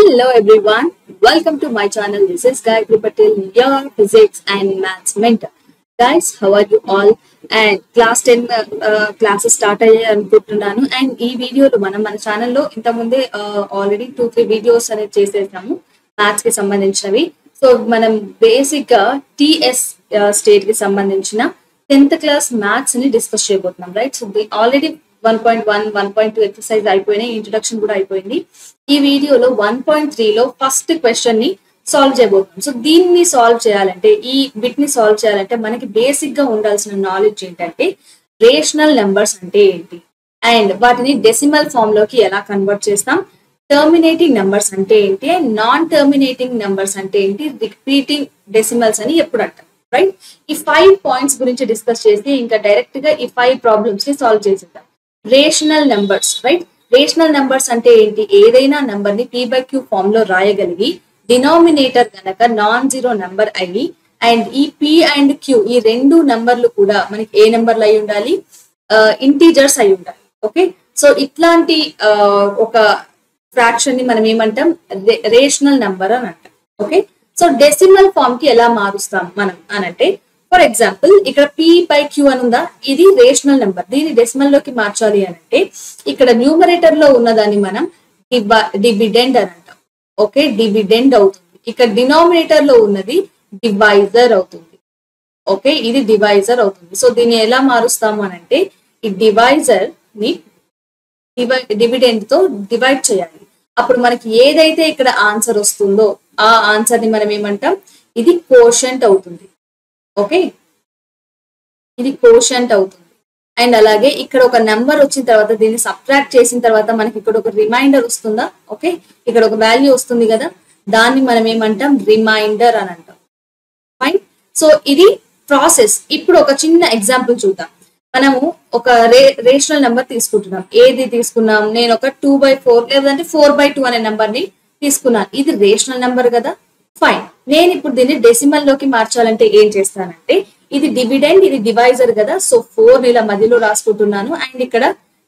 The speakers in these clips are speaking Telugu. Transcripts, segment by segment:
Hello everyone, welcome to my channel. This is Gayatri Patel, your physics and maths mentor. Guys, how are you all? And class 10 classes start అయ్యాయి అనుకుంటున్నాను. అండ్ ఈ వీడియోలో మన ఛానల్లో ఇంతకుముందే ఆల్రెడీ 2-3 వీడియోస్ అనేది చేసేసాము మ్యాథ్స్ కి సంబంధించినవి. సో మనం బేసిక్ గా టిఎస్ స్టేట్ కి సంబంధించిన 10th క్లాస్ మ్యాథ్స్ ని డిస్కస్ చేయబోతున్నాం, రైట్? సో ఆల్రెడీ 1.1, 1.2 ఎక్సర్సైజ్ అయిపోయినాయి, ఇంట్రొడక్షన్ కూడా అయిపోయింది. ఈ వీడియోలో 1.3 లో ఫస్ట్ క్వశ్చన్ ని సాల్వ్ చేయబోతున్నాం. సో దీన్ని సాల్వ్ చేయాలంటే, ఈ బిట్ ని సాల్వ్ చేయాలంటే మనకి బేసిక్ గా ఉండాల్సిన నాలెడ్జ్ ఏంటంటే రేషనల్ నెంబర్స్ అంటే ఏంటి అండ్ వాటిని డెసిమల్ ఫామ్ లోకి ఎలా కన్వర్ట్ చేస్తాం, టర్మినేటింగ్ నెంబర్స్ అంటే ఏంటి అండ్ నాన్ టర్మినేటింగ్ నెంబర్స్ అంటే ఏంటి, రిపీటింగ్ డెసిమల్స్ అని ఎప్పుడు అంటాం, రైట్? ఈ 5 పాయింట్స్ గురించి డిస్కస్ చేసి ఇంకా డైరెక్ట్ గా ఈ 5 ప్రాబ్లమ్స్ ని సాల్వ్ చేసేద్దాం. Rational numbers, right? Rational numbers అంటే ఏంటి? ఏదైనా నెంబర్ ని p/q ఫామ్ లో రాయగలిగి డినామినేటర్ గనక నాన్ జీరో నెంబర్ అయ్యి అండ్ ఈ p అండ్ q ఈ రెండు నెంబర్లు కూడా మనకి ఏ నెంబర్లు అయి ఉండాలి, ఇంటీజర్స్ అయి ఉండాలి. ఓకే, సో ఇట్లాంటి ఒక ఫ్రాక్షన్ ని మనం ఏమంటాం, రేషనల్ నెంబర్ అని అంటాం. ఓకే, సో డెసిమల్ ఫామ్ కి ఎలా మారుస్తాం మనం అనంటే, ఫర్ ఎగ్జాంపుల్ ఇక్కడ p/q అని ఉందా, ఇది రేషనల్ నెంబర్, దీన్ని డెసిమల్ లోకి మార్చాలి అని అంటే ఇక్కడ న్యూమరేటర్ లో ఉన్నదాన్ని మనం డివిడెండ్ అని అంటాం. ఓకే, డివిడెండ్ అవుతుంది. ఇక్కడ డినామినేటర్ లో ఉన్నది డివైజర్ అవుతుంది. ఓకే, ఇది డివైజర్ అవుతుంది. సో దీన్ని ఎలా మారుస్తాము అని అంటే, ఈ డివైజర్ ని డివిడెండ్ తో డివైడ్ చేయాలి. అప్పుడు మనకి ఏదైతే ఇక్కడ ఆన్సర్ వస్తుందో ఆ ఆన్సర్ ని మనం ఏమంటాం, ఇది కోషంట్ అవుతుంది. ఓకే, ఇది కోషంట్ అవుతుంది. అండ్ అలాగే ఇక్కడ ఒక నెంబర్ వచ్చిన తర్వాత దీన్ని సబ్ట్రాక్ట్ చేసిన తర్వాత మనకి ఇక్కడ ఒక రిమైండర్ వస్తుందా, ఓకే, ఇక్కడ ఒక వాల్యూ వస్తుంది కదా, దాన్ని మనం ఏమంటాం, రిమైండర్ అని అంటాం. ఫైన్. సో ఇది ప్రాసెస్. ఇప్పుడు ఒక చిన్న ఎగ్జాంపుల్ చూద్దాం. మనము ఒక రేషనల్ నెంబర్ తీసుకుంటున్నాం. ఏది తీసుకున్నాం? నేను ఒక 2/4 లేదంటే 4/2 అనే నెంబర్ ని తీసుకున్నాను. ఇది రేషనల్ నెంబర్ కదా. ఫైన్. నేను ఇప్పుడు దీన్ని డెసిమల్ లోకి మార్చాలంటే ఏం చేస్తానంటే, ఇది డివిడెండ్, ఇది డివైజర్ కదా. సో 4 ఇలా మధ్యలో రాసుకుంటున్నాను అండ్ ఇక్కడ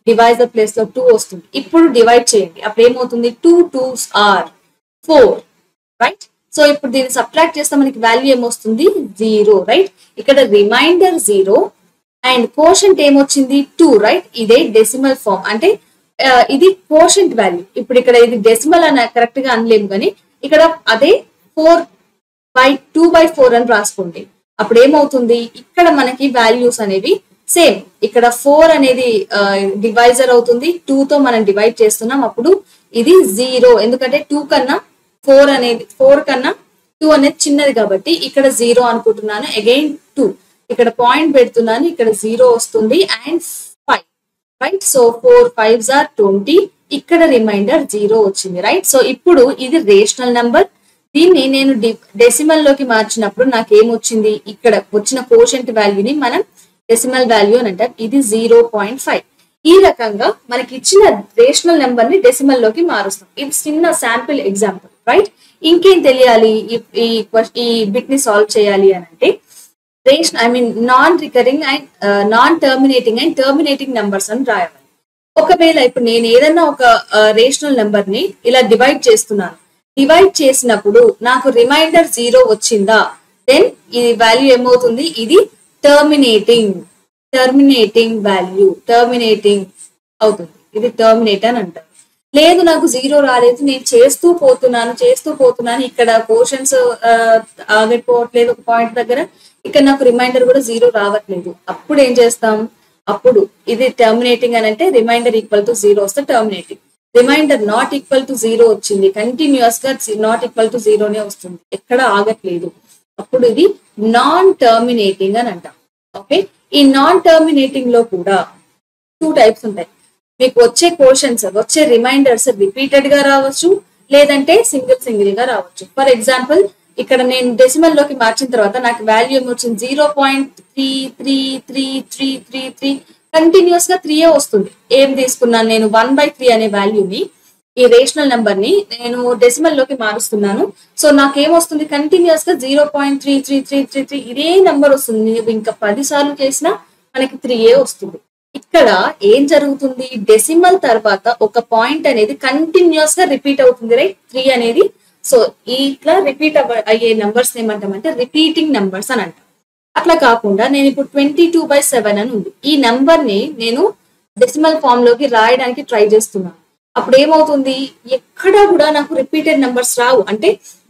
డివైజర్ ప్లేస్ లో 2 వస్తుంది. ఇప్పుడు డివైడ్ చేయండి. అప్పుడు ఏమవుతుంది, 2 2s are 4, రైట్? సో ఇప్పుడు దీన్ని సబ్ట్రాక్ట్ చేస్తే మనకి వాల్యూ ఏమొస్తుంది, 0, రైట్? ఇక్కడ రిమైండర్ 0 అండ్ కోషంట్ ఏమొచ్చింది, 2, రైట్? ఇదే డెసిమల్ ఫామ్. అంటే ఇది కోషంట్ వాల్యూ. ఇప్పుడు ఇక్కడ ఇది డెసిమల్ అని కరెక్ట్ గా అనలేము, కానీ ఇక్కడ అదే 2/4 అని రాసుకోండి. అప్పుడు ఏమవుతుంది, ఇక్కడ మనకి వాల్యూస్ అనేవి సేమ్. ఇక్కడ 4 అనేది డివైజర్ అవుతుంది, 2 తో మనం డివైడ్ చేస్తున్నాం. అప్పుడు ఇది 0, ఎందుకంటే 2 కన్నా 4 కన్నా 2 అనేది చిన్నది కాబట్టి ఇక్కడ 0 అనుకుంటున్నాను. అగైన్ 2 ఇక్కడ పాయింట్ పెడుతున్నాను, ఇక్కడ 0 వస్తుంది and 5, right? So 4 5s are 20. ఇక్కడ రిమైండర్ 0 వచ్చింది, రైట్? సో ఇప్పుడు ఇది రేషనల్ నెంబర్. దీన్ని నేను డెసిమల్ లోకి మార్చినప్పుడు నాకేమొచ్చింది, ఇక్కడ వచ్చిన కోషంట్ వాల్యూని మనం డెసిమల్ వాల్యూ అని అంటాం. ఇది 0.5. ఈ రకంగా మనకి ఇచ్చిన రేషనల్ నెంబర్ ని డెసిమల్ లోకి మారుస్తాం. ఇది చిన్న శాంపిల్ ఎగ్జాంపుల్, రైట్? ఇంకేం తెలియాలి ఈ బిట్ ని సాల్వ్ చేయాలి అని అంటే, non recurring and non terminating and terminating numbers అని రాయాలి. ఒకవేళ ఇప్పుడు నేను ఏదైనా ఒక రేషనల్ నెంబర్ ని ఇలా డివైడ్ చేస్తున్నాను, డివైడ్ చేసినప్పుడు నాకు రిమైండర్ 0 వచ్చిందా, దెన్ ఇది వాల్యూ ఏమవుతుంది, ఇది టర్మినేటింగ్ వాల్యూ, టర్మినేటింగ్ అవుతుంది. ఇది టర్మినేట్ అని అంటారు. లేదు నాకు 0 రాలేదు, నేను చేస్తూ పోతున్నాను, ఇక్కడ పోర్షన్స్ ఆగిపోవట్లేదు ఒక పాయింట్ దగ్గర, ఇక్కడ నాకు రిమైండర్ కూడా 0 రావట్లేదు. అప్పుడు ఏం చేస్తాం, అప్పుడు ఇది టర్మినేటింగ్ అని అంటే రిమైండర్ ఈక్వల్ టు 0 వస్తే terminating. Remainder not equal to 0 వచ్చింది, కంటిన్యూస్ గా నాట్ ఈక్వల్ టు 0నే వస్తుంది, ఎక్కడ ఆగట్లేదు, అప్పుడు ఇది నాన్ టర్మినేటింగ్ అని అంటాం. ఓకే, ఈ నాన్ టర్మినేటింగ్ లో కూడా 2 టైప్స్ ఉంటాయి. మీకు వచ్చే క్వశ్చన్స్, వచ్చే రిమైండర్స్ రిపీటెడ్ గా రావచ్చు, లేదంటే సింగిల్ గా రావచ్చు. ఫర్ ఎగ్జాంపుల్ ఇక్కడ నేను డెసిమల్ లోకి మార్చిన తర్వాత నాకు వాల్యూ ఏమొచ్చింది, 0.333333 కంటిన్యూస్ గా 3 వస్తుంది. ఏం తీసుకున్నాను నేను, 1/3 అనే వాల్యూని, ఈ రేషనల్ నెంబర్ ని నేను డెసిమల్ లోకి మారుస్తున్నాను. సో నాకేమొస్తుంది, కంటిన్యూస్ గా 0.33333 ఇదే నెంబర్ వస్తుంది. ఇంకా 10 సార్లు చేసినా మనకి 3 వస్తుంది. ఇక్కడ ఏం జరుగుతుంది, డెసిమల్ తర్వాత ఒక పాయింట్ అనేది కంటిన్యూస్ గా రిపీట్ అవుతుంది, రైట్? 3 అనేది. సో ఇట్లా రిపీట్ అయ్యే నెంబర్స్ ఏమంటామంటే రిపీటింగ్ నెంబర్స్ అని అంటాం. అట్లా కాకుండా నేను ఇప్పుడు 22/7 అని ఉంది, ఈ నెంబర్ ని నేను డెసిమల్ ఫామ్ లోకి రాయడానికి ట్రై చేస్తున్నాను. అప్పుడు ఏమవుతుంది, ఎక్కడా కూడా నాకు రిపీటెడ్ నెంబర్స్ రావు. అంటే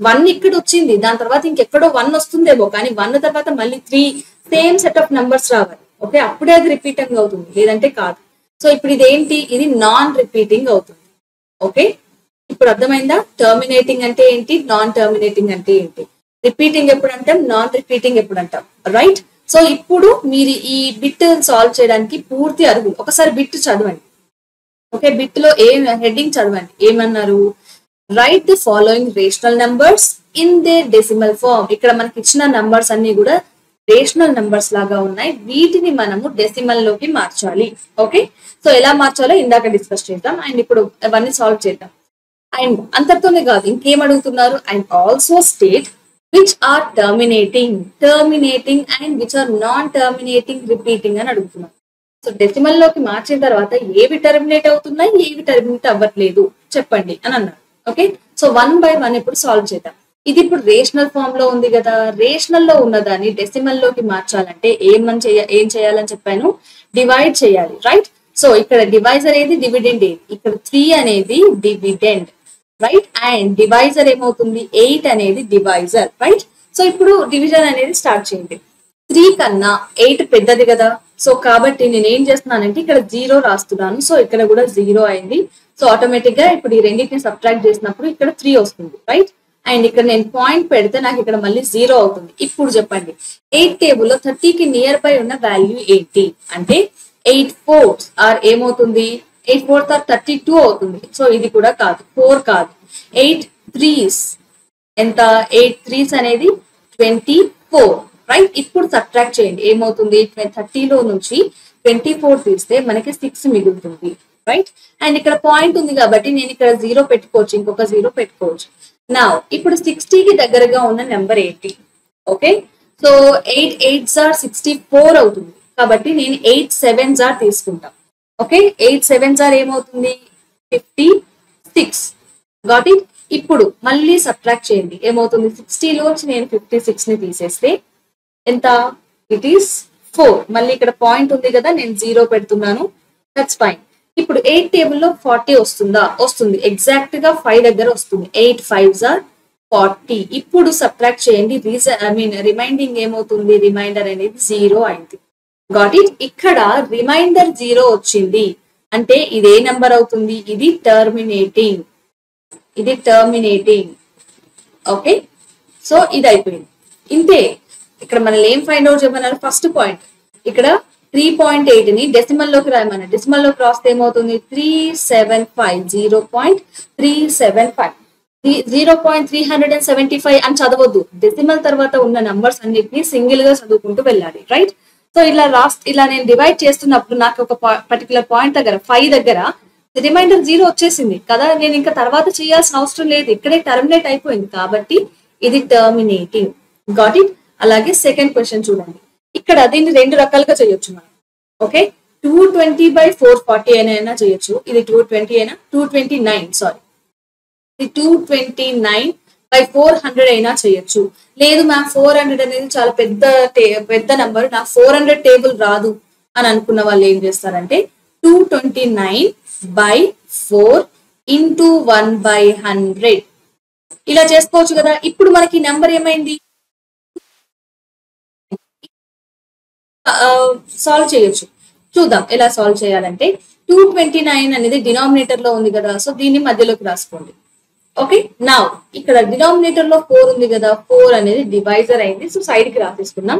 1 ఇక్కడ వచ్చింది, దాని తర్వాత ఇంకెక్కడో 1 వస్తుందేమో, కానీ 1 తర్వాత మళ్ళీ 3 సేమ్ సెట్ ఆఫ్ నెంబర్స్ రావాలి. ఓకే, అప్పుడే అది రిపీటింగ్ అవుతుంది, లేదంటే కాదు. సో ఇప్పుడు ఇదేంటి, ఇది నాన్ రిపీటింగ్ అవుతుంది. ఓకే, ఇప్పుడు అర్థమైందా? టర్మినేటింగ్ అంటే ఏంటి, నాన్ టర్మినేటింగ్ అంటే ఏంటి, రిపీటింగ్ ఎప్పుడు అంటాం, నాన్ రిపీటింగ్ ఎప్పుడు అంటాం, రైట్? సో ఇప్పుడు మీరు ఈ బిట్ సాల్వ్ చేయడానికి పూర్తి అరుగులు ఒకసారి బిట్ చదవండి. ఓకే, బిట్ లో ఏ హెడ్డింగ్ చదవండి, ఏమన్నారు? Write the following rational numbers in the decimal form. ఇక్కడ మనకి ఇచ్చిన నంబర్స్ అన్ని కూడా రేషనల్ నెంబర్స్ లాగా ఉన్నాయి, వీటిని మనము డెసిమల్ లోకి మార్చాలి. ఓకే, సో ఎలా మార్చాలో ఇందాక డిస్కస్ చేద్దాం, అండ్ ఇప్పుడు అవన్నీ సాల్వ్ చేద్దాం. అండ్ అంతటితోనే కాదు, ఇంకేం అడుగుతున్నారు, and also state which are terminating and which are non terminating repeating అని అడుగుతున్నారు. సో డెసిమల్ లోకి మార్చిన తర్వాత ఏవి టర్మినేట్ అవుతున్నాయి, ఏవి టర్మినేట్ అవ్వట్లేదు చెప్పండి అని అన్నారు. ఓకే, సో 1 by 1 ఇప్పుడు సాల్వ్ చేద్దాం. ఇది ఇప్పుడు రేషనల్ ఫామ్ లో ఉంది కదా, రేషనల్ లో ఉన్నదాన్ని డెసిమల్ లోకి మార్చాలంటే ఏం చేయాలని చెప్పాను, డివైడ్ చేయాలి, రైట్? సో ఇక్కడ డివైజర్ ఏది, డివిడెండ్ ఏది, ఇక్కడ 3 అనేది డివిడెండ్, రైట్? అండ్ డివైజర్ ఏమవుతుంది, 8 అనేది డివైజర్, రైట్? సో ఇప్పుడు డివిజన్ అనేది స్టార్ట్ చేయండి. 3 కన్నా 8 పెద్దది కదా, సో కాబట్టి నేను ఏం చేస్తున్నానంటే ఇక్కడ 0 రాస్తున్నాను. సో ఇక్కడ కూడా 0 అయింది. సో ఆటోమేటిక్ గా ఇప్పుడు ఈ రెండింటిని సబ్ట్రాక్ట్ చేసినప్పుడు ఇక్కడ 3 వస్తుంది, రైట్? అండ్ ఇక్కడ నేను పాయింట్ పెడితే నాకు ఇక్కడ మళ్ళీ 0 అవుతుంది. ఇప్పుడు చెప్పండి, 8 టేబుల్ లో 30 కి నియర్ బై ఉన్న వాల్యూ ఏంటి అంటే 8 4s ఆర్ ఏమవుతుంది, 8 4s ఆర్ 32 అవుతుంది. సో ఇది కూడా కాదు, 4 కాదు. 8 3s ఎంత, 8 3s అనేది 24, రైట్? ఇప్పుడు సబ్ట్రాక్ట్ చేయండి, ఏమవుతుంది, 30 లో నుంచి 24 తీస్తే మనకి 6 మిగులుతుంది, రైట్? అండ్ ఇక్కడ పాయింట్ ఉంది కాబట్టి నేను ఇక్కడ 0 పెట్టుకోవచ్చు, ఇంకొక 0 పెట్టుకోవచ్చు. నా ఇప్పుడు 60 కి దగ్గరగా ఉన్న నెంబర్ ఏంటి? ఓకే, సో 8 8s ఆర్ 64 అవుతుంది, కాబట్టి నేను 8 7s ఆర్ తీసుకుంటాం. ఓకే, 8 7s ఆర్ ఏమవుతుంది, 56. Got it? ఇప్పుడు మళ్ళీ సబ్ట్రాక్ట్ చేయండి, ఏమవుతుంది, 60 లోంచి నేను 56 ని తీసేస్తే ఎంత, ఇట్ ఈస్ 4. మళ్ళీ ఇక్కడ పాయింట్ ఉంది కదా, నేను 0 పెడుతున్నాను, దట్స్ ఫైన్. ఇప్పుడు 8 టేబుల్ లో 40 వస్తుందా, వస్తుంది, ఎగ్జాక్ట్ గా 5 దగ్గర వస్తుంది. 8 5s ఆర్ 40. ఇప్పుడు సబ్ట్రాక్ట్ చేయండి, రిమైండింగ్ ఏమవుతుంది, రిమైండర్ అనేది 0 అయింది. Got it? ఇక్కడ రిమైండర్ 0 వచ్చింది అంటే ఇది ఏ నెంబర్ అవుతుంది, ఇది టర్మినేటింగ్, ఇది టర్మినేటింగ్. ఓకే, సో ఇది అయిపోయింది, ఇంతే. ఇక్కడ మనల్ని ఏం ఫైండ్ అవుట్ చేయమన్నారు, ఫస్ట్ పాయింట్ ఇక్కడ 3.8 ని డెసిమల్ లోకి రాయమన్నారు. డెసిమల్ లోకి రాస్తే ఏమవుతుంది, 375, 0.375, 0.375 అని చదవద్దు. డెసిమల్ తర్వాత ఉన్న నంబర్స్ అన్నిటిని సింగిల్ గా చదువుకుంటూ వెళ్ళాలి, రైట్? సో ఇలా నేను డివైడ్ చేస్తున్నప్పుడు నాకు ఒక పర్టికులర్ పాయింట్ దగ్గర 5 దగ్గర రిమైండర్ 0 వచ్చేసింది కదా, నేను ఇంకా తర్వాత చేయాల్సిన అవసరం లేదు, ఇక్కడే టర్మినేట్ అయిపోయింది, కాబట్టి ఇది టర్మినేటింగ్. Got it? అలాగే సెకండ్ క్వశ్చన్ చూడండి, ఇక్కడ దీన్ని 2 రకాలుగా చేయొచ్చు మనం. ఓకే, 220/440 అయినా చేయొచ్చు, ఇది 220 అయినా, 229 సారీ, ఇది 229/400 అయినా చేయొచ్చు. లేదు మ్యామ్ 400 అనేది చాలా పెద్ద నెంబర్, నాకు 400 టేబుల్ రాదు అని అనుకున్న వాళ్ళు ఏం చేస్తారంటే 229/4 into 1/100 ఇలా చేసుకోవచ్చు కదా. ఇప్పుడు మనకి నెంబర్ ఏమైంది, సాల్వ్ చేయొచ్చు. చూద్దాం ఎలా సాల్వ్ చేయాలంటే 229 అనేది డినామినేటర్ లో ఉంది కదా, సో దీన్ని మధ్యలోకి రాసుకోండి. ఓకే, నా ఇక్కడ డినామినేటర్ లో 4 ఉంది కదా, 4 అనేది డివైజర్ అయింది, సో సైడ్ కి రాసేసుకున్నాం.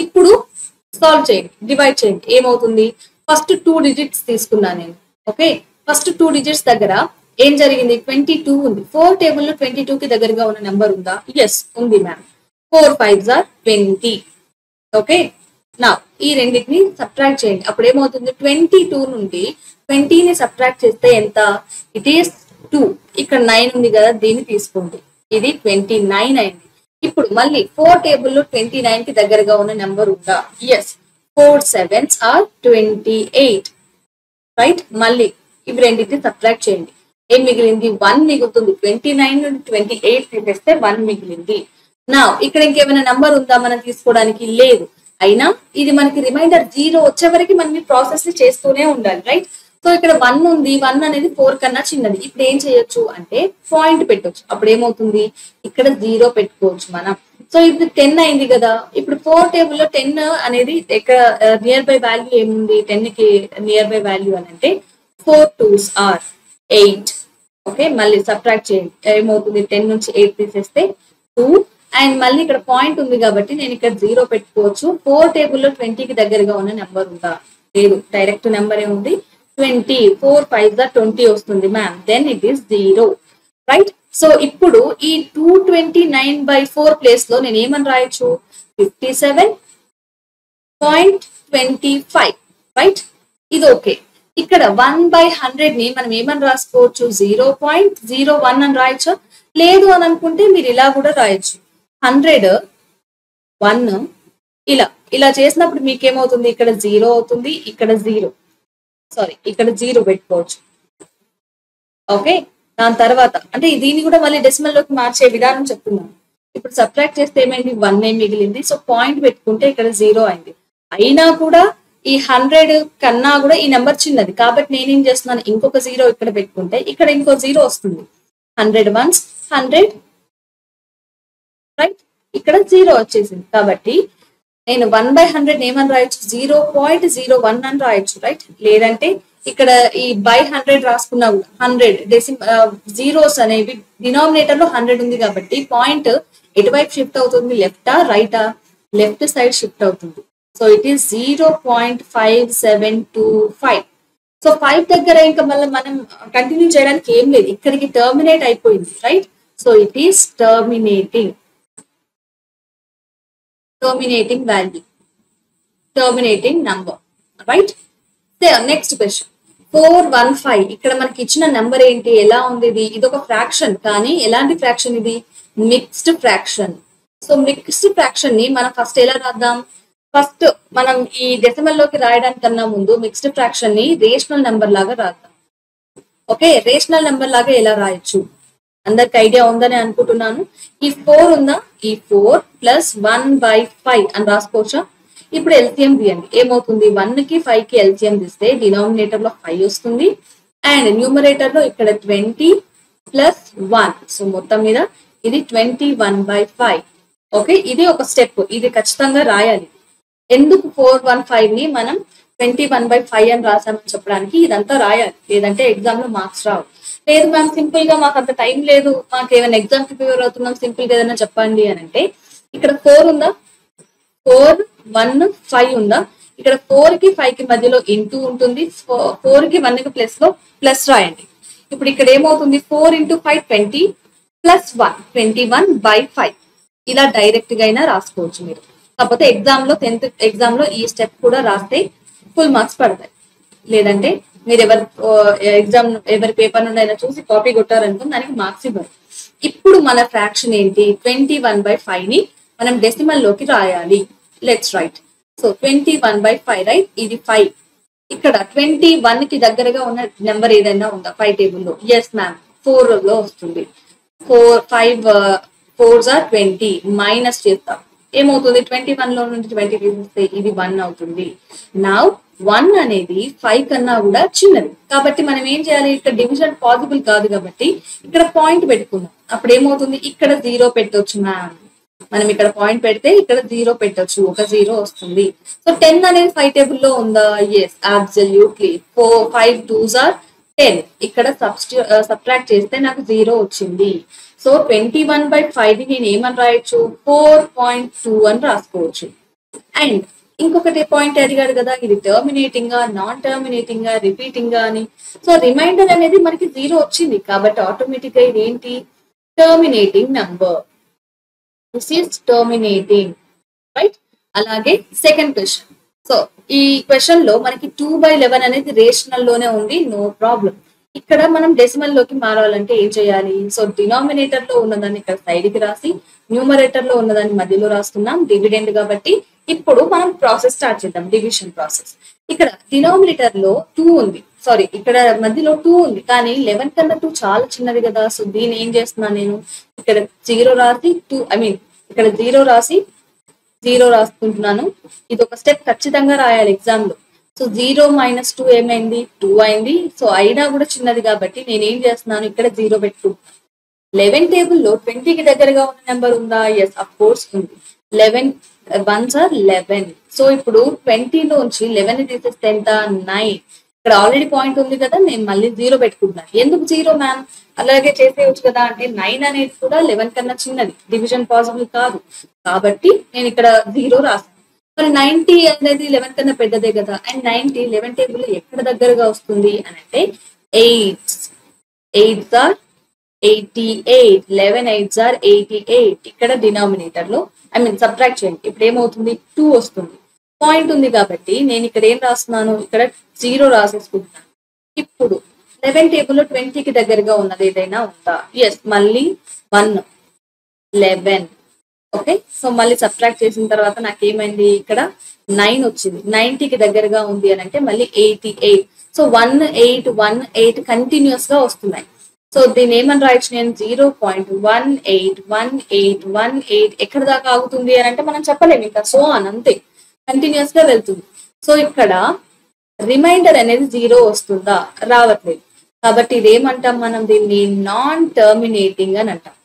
ఇప్పుడు సాల్వ్ చేయండి, డివైడ్ చేయండి, ఏమవుతుంది, ఫస్ట్ 2 డిజిట్స్ తీసుకున్నాను నేను. ఓకే, ఫస్ట్ 2 డిజిట్స్ దగ్గర ఏం జరిగింది, 22 ఉంది. 4 టేబుల్ లో 22 కి దగ్గరగా ఉన్న నెంబర్ ఉందా, ఎస్ ఉంది మ్యామ్. 4 5s are 20. ఓకే, నా ఈ రెండింటిని సబ్ట్రాక్ట్ చేయండి, అప్పుడు ఏమవుతుంది, 22 నుండి 20 ని సబ్ట్రాక్ట్ చేస్తే ఎంత, ఇట్ ఈస్ 2. ఇక్కడ 9 ఉంది కదా, దీన్ని తీసుకోండి, ఇది 29 అయింది. ఇప్పుడు మళ్ళీ 4 టేబుల్ లో 29 కి దగ్గరగా ఉన్న నెంబర్ ఉందా, ఎస్. 4 7s are 28. రైట్. మళ్ళీ ఇవి రెండింటిని సబ్ట్రాక్ట్ చేయండి. ఏం మిగిలింది? 1 మిగులుతుంది. 29 నుండి 28 తీసేస్తే 1 మిగిలింది. నా ఇక్కడ ఇంకేమైనా నంబర్ ఉందా మనం తీసుకోవడానికి? లేదు. అయినా ఇది మనకి రిమైండర్ 0 వచ్చే వరకు మనం ఈ ప్రాసెస్ ని చేస్తూనే ఉండాలి, రైట్. సో ఇక్కడ 1 ఉంది. 1 అనేది 4 కన్నా చిన్నది. ఇప్పుడు ఏం చేయొచ్చు అంటే పాయింట్ పెట్టొచ్చు. అప్పుడు ఏమవుతుంది? ఇక్కడ 0 పెట్టుకోవచ్చు మనం. సో ఇప్పుడు 10 అయింది కదా. ఇప్పుడు 4 టేబుల్ లో 10 అనేది ఇక్కడ నియర్ బై వాల్యూ ఏముంది? 10 కి నియర్ బై వాల్యూ అని అంటే 4 2s are 8. ఓకే, మళ్ళీ సబ్ట్రాక్ట్ చేయండి. ఏమవుతుంది? 10 నుంచి 8 తీసేస్తే 2. అండ్ మళ్ళీ ఇక్కడ పాయింట్ ఉంది కాబట్టి నేను ఇక్కడ 0 పెట్టుకోవచ్చు. 4 టేబుల్ లో 20 కి దగ్గరగా ఉన్న నెంబర్ ఉందా? లేదు. డైరెక్ట్ నెంబర్ ఏముంది? 20. 4 5 20 వస్తుంది ma'am. Then it is 0, right. So ఇప్పుడు ఈ 229/4 ప్లేస్ లో నేను ఏమని రాయొచ్చు? 57.25, రైట్. ఇది ఓకే. ఇక్కడ 1/100 ని మనం ఏమని రాసుకోవచ్చు? 0.01 అని రాయొచ్చు. లేదు అని అనుకుంటే మీరు ఇలా కూడా రాయొచ్చు. 100 1 ఇలా చేసినప్పుడు మీకేమవుతుంది? ఇక్కడ 0 అవుతుంది, ఇక్కడ 0 ఇక్కడ 0 పెట్టుకోవచ్చు. ఓకే, దాని తర్వాత అంటే దీన్ని కూడా మళ్ళీ డెసిమల్ లోకి మార్చే విధానం చెప్తున్నాను. ఇప్పుడు సబ్ట్రాక్ట్ చేస్తే ఏమైంది? 1 మిగిలింది. సో పాయింట్ పెట్టుకుంటే ఇక్కడ 0 అయింది. అయినా కూడా ఈ 100 కన్నా కూడా ఈ నెంబర్ చిన్నది కాబట్టి నేనేం చేస్తున్నాను? ఇంకొక 0 ఇక్కడ పెట్టుకుంటే ఇక్కడ ఇంకో 0 వస్తుంది. 100 1s 100, రైట్. ఇక్కడ 0 వచ్చేసింది కాబట్టి నేను 1/100 ఏమని రాయొచ్చు? 0.01 అని రాయొచ్చు, రైట్. లేదంటే ఇక్కడ ఈ బై 100 రాసుకున్నా కూడా 100 జీరోస్ అనేవి డినామినేటర్ లో 100 ఉంది కాబట్టి పాయింట్ ఎటువైపు షిఫ్ట్ అవుతుంది? లెఫ్టా రైటా? లెఫ్ట్ సైడ్ షిఫ్ట్ అవుతుంది. So it is 0.5725. సో 5 దగ్గర ఇంకా మళ్ళీ మనం కంటిన్యూ చేయడానికి ఏం లేదు. ఇక్కడికి టర్మినేట్ అయిపోయింది, right. So it is terminating value, terminating number, right. Next question 415. ఇక్కడ మనకి ఇచ్చిన నెంబర్ ఏంటి? ఎలా ఉంది ఇది? ఇది ఒక ఫ్రాక్షన్, కానీ ఎలాంటి ఫ్రాక్షన్ ఇది? Mixed fraction. So mixed fraction ని మనం ఫస్ట్ ఎలా రాద్దాం? ఫస్ట్ మనం ఈ డెసిమల్ లోకి రాయడానికన్నా ముందు మిక్స్డ్ ఫ్రాక్షన్ ని రేషనల్ నెంబర్ లాగా రాద్దాం. ఓకే, రేషనల్ నెంబర్ లాగా ఎలా రాయొచ్చు? అందరికి ఐడియా ఉందని అనుకుంటున్నాను. ఈ 4 ఉందా? ఈ 4 + 1/5 అని రాసుకోవచ్చా? ఇప్పుడు ఎల్సిఎం తీయండి. ఏమవుతుంది? 1 కి 5 కి ఎల్సిఎం తీస్తే డినామినేటర్ లో 5 వస్తుంది అండ్ న్యూమరేటర్ లో ఇక్కడ 20 + 1. సో మొత్తం మీద ఇది 21/5. ఓకే, ఇది ఒక స్టెప్. ఇది ఖచ్చితంగా రాయాలి. ఎందుకు 415 ని మనం 21/5 అని రాసామని చెప్పడానికి ఇదంతా రాయాలి. లేదంటే ఎగ్జామ్ లో మార్క్స్ రావు. లేదు మ్యామ్ సింపుల్ గా మాకు అంత టైం లేదు, మాకు ఏమైనా ఎగ్జామ్ కి ప్రిపేర్ అవుతున్నాం, సింపుల్ గా ఏదైనా చెప్పండి అని అంటే ఇక్కడ 4 ఉందా? 4 1 5 ఉందా? ఇక్కడ 4 కి 5 కి మధ్యలో ఇంటూ ఉంటుంది. 4 కి 1 కి ప్లస్ లో ప్లస్ రాయండి. ఇప్పుడు ఇక్కడ ఏమవుతుంది? 4 × 5 20 + 1 21/5. ఇలా డైరెక్ట్ గా అయినా రాసుకోవచ్చు మీరు. కాకపోతే ఎగ్జామ్ లో 10th ఎగ్జామ్ లో ఈ స్టెప్ కూడా రాస్తే ఫుల్ మార్క్స్ పడతాయి. లేదంటే మీరు ఎవరి పేపర్ నుండి అయినా చూసి కాపీ కొట్టారనుకో దానికి మార్క్స్ ఇవ్వరు. ఇప్పుడు మన ఫ్రాక్షన్ ఏంటి? 21/5 ని మనం డెసిమల్ లోకి రాయాలి. Let's write. So 21/5, right. ఇది 5. ఇక్కడ 21 కి దగ్గరగా ఉన్న నెంబర్ ఏదైనా ఉందా 5 టేబుల్లో? ఎస్ మ్యామ్, 4 లో వస్తుంది. 5 4s are 20. మైనస్ చేస్తాం. ఏమవుతుంది? 21 లో నుండి 20 తీసేస్తే ఇది 1 అవుతుంది. నౌ 1 అనేది 5 కన్నా కూడా చిన్నది కాబట్టి మనం ఏం చేయాలి? ఇక్కడ డివిజన్ పాసిబుల్ కాదు కాబట్టి ఇక్కడ పాయింట్ పెట్టుకుందాం. అప్పుడు ఏమవుతుంది? ఇక్కడ 0 పెట్టొచ్చు మ్యామ్. మనం ఇక్కడ పాయింట్ పెడితే ఇక్కడ 0 పెట్టొచ్చు, ఒక 0 వస్తుంది. సో 10 అనేది 5 టేబుల్ లో ఉందా? Yes, absolutely. 5 2s are 10. ఇక్కడ సబ్ట్రాక్ట్ చేస్తే నాకు 0 వచ్చింది. సో 21/5 నేను ఏమని రాయొచ్చు? 4.2 అని రాసుకోవచ్చు. అండ్ ఇంకొకటి పాయింట్ అడిగాడు కదా, ఇది టర్మినేటింగ్ గా, నాన్ టర్మినేటింగ్ గా, రిపీటింగ్ గా అని. సో రిమైండర్ అనేది మనకి 0 వచ్చింది కాబట్టి ఆటోమేటిక్ గా ఇది ఏంటి? Terminating number. This is terminating, right. అలాగే సెకండ్ క్వశ్చన్. సో ఈ క్వశ్చన్ లో మనకి 2/11 అనేది రేషనల్ లోనే ఉంది, నో ప్రాబ్లం. ఇక్కడ మనం డెసిమల్ లోకి మారాలంటే ఏం చేయాలి? సో డినామినేటర్ లో ఉన్నదాన్ని ఇక్కడ సైడ్ కి రాసి న్యూమరేటర్ లో ఉన్నదాన్ని మధ్యలో రాస్తున్నాం, డివిడెండ్ కాబట్టి. ఇప్పుడు మనం ప్రాసెస్ స్టార్ట్ చేద్దాం, డివిజన్ ప్రాసెస్. ఇక్కడ డినామినేటర్ లో 2 ఉంది సారీ ఇక్కడ మధ్యలో 2 ఉంది, కానీ 11 కన్నా 2 చాలా చిన్నది కదా. సో దీన్ని ఏం చేస్తున్నాను నేను, ఇక్కడ 0 రాసి 2 ఇక్కడ 0 రాసి 0 రాసుకుంటున్నాను. ఇది ఒక స్టెప్ ఖచ్చితంగా రాయాలి ఎగ్జామ్ లో. సో 0 - 2 ఏమైంది, 2 అయింది. సో అయినా కూడా చిన్నది కాబట్టి నేను ఏం చేస్తున్నాను, ఇక్కడ 0 పెట్టుకుంటున్నాను. 11 టేబుల్ లో 20 కి దగ్గరగా ఉన్న నెంబర్ ఉందా? ఎస్, అఫ్ కోర్స్ ఉంది. 11 1s are 11. సో ఇప్పుడు 20 లోంచి 11 తీసేస్తే ఎంత, 9. ఇక్కడ ఆల్రెడీ పాయింట్ ఉంది కదా, నేను మళ్ళీ 0 పెట్టుకుంటున్నాను. ఎందుకు 0 మ్యామ్, అలాగే చేసేయచ్చు కదా అంటే 9 అనేది కూడా 11 కన్నా చిన్నది, డివిజన్ పాసిబుల్ కాదు కాబట్టి నేను ఇక్కడ 0 రాస్తాను. మరి 90 అనేది 11 కన్నా పెద్దదే కదా, అండ్ 90 11 టేబుల్ ఎక్కడ దగ్గరగా వస్తుంది అని అంటే 8. 8s are 88. 11 8s are 88. ఇక్కడ డినామినేటర్ లో సబ్ట్రాక్ట్ చేయండి. ఇప్పుడు ఏమవుతుంది, 2 వస్తుంది. పాయింట్ ఉంది కాబట్టి నేను ఇక్కడ ఏం రాస్తున్నాను, ఇక్కడ 0 రాసేసుకుంటున్నాను. ఇప్పుడు 11 టేబుల్లో 20 కి దగ్గరగా ఉన్నది ఏదైనా ఉందా? ఎస్, మళ్ళీ 1 11. ఓకే, సో మళ్ళీ సబ్ట్రాక్ట్ చేసిన తర్వాత నాకు ఏమైంది, ఇక్కడ 9 వచ్చింది. 90 కి దగ్గరగా ఉంది అని అంటే మళ్ళీ 88. సో 1 8 1 8 కంటిన్యూస్ గా వస్తున్నాయి. సో దీన్ని ఏమని రాయొచ్చు నేను, 0.181818 ఎక్కడ దాకా ఆగుతుంది అని అంటే మనం చెప్పలేము, ఇంకా సో అని అంతే కంటిన్యూస్ గా వెళ్తుంది. సో ఇక్కడ రిమైండర్ అనేది 0 వస్తుందా, రావట్లేదు. కాబట్టి ఇదేమంటాం మనం, దీన్ని నాన్ టర్మినేటింగ్ అని అంటాం.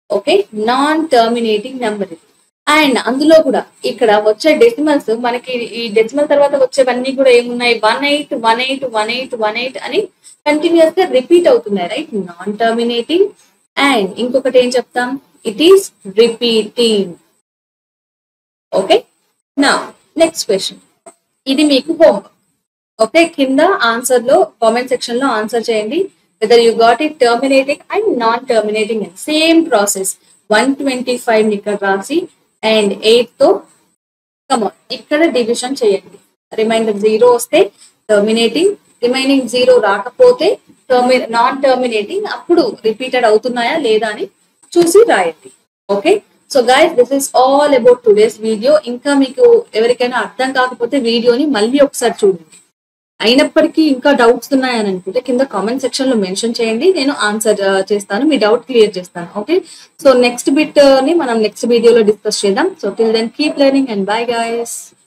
ఓకే, నాన్ టర్మినేటింగ్ నెంబర్ ఇది. అండ్ అందులో కూడా ఇక్కడ వచ్చే డెసిమల్స్ మనకి, ఈ డెసిమల్ తర్వాత వచ్చేవన్నీ కూడా ఏమున్నాయి, 18181818 అని కంటిన్యూస్ గా రిపీట్ అవుతున్నాయి, రైట్. Non terminating. అండ్ ఇంకొకటి ఏం చెప్తాం, ఇట్ ఈస్ రిపీటింగ్. ఓకే, నా నెక్స్ట్ క్వశ్చన్, ఇది మీకు హోంవర్క్. ఓకే, కింద ఆన్సర్ లో కామెంట్ సెక్షన్ లో ఆన్సర్ చేయండి whether you got it terminating and non terminating. and same process 125 ఇక్కడ రాసి అండ్ 8 తో కమాన్ ఇక్కడ డివిజన్ చేయండి. రిమైండర్ 0 వస్తే టర్మినేటింగ్, రిమైనింగ్ 0 రాకపోతే నాన్ టర్మినేటింగ్. అప్పుడు రిపీటెడ్ అవుతున్నాయా లేదా అని చూసి రాయండి. Okay, so guys this is all about today's video. ఇంకా మీకు ఎవరికైనా అర్థం కాకపోతే వీడియోని మళ్ళీ ఒకసారి చూడండి. అయినప్పటికీ ఇంకా డౌట్స్ ఉన్నాయని అనుకుంటే కింద కామెంట్ సెక్షన్ లో మెన్షన్ చేయండి, నేను ఆన్సర్ చేస్తాను, మీ డౌట్ క్లియర్ చేస్తాను. ఓకే, సో నెక్స్ట్ బిట్ ని మనం నెక్స్ట్ వీడియోలో డిస్కస్ చేద్దాం. So till then keep learning and bye guys.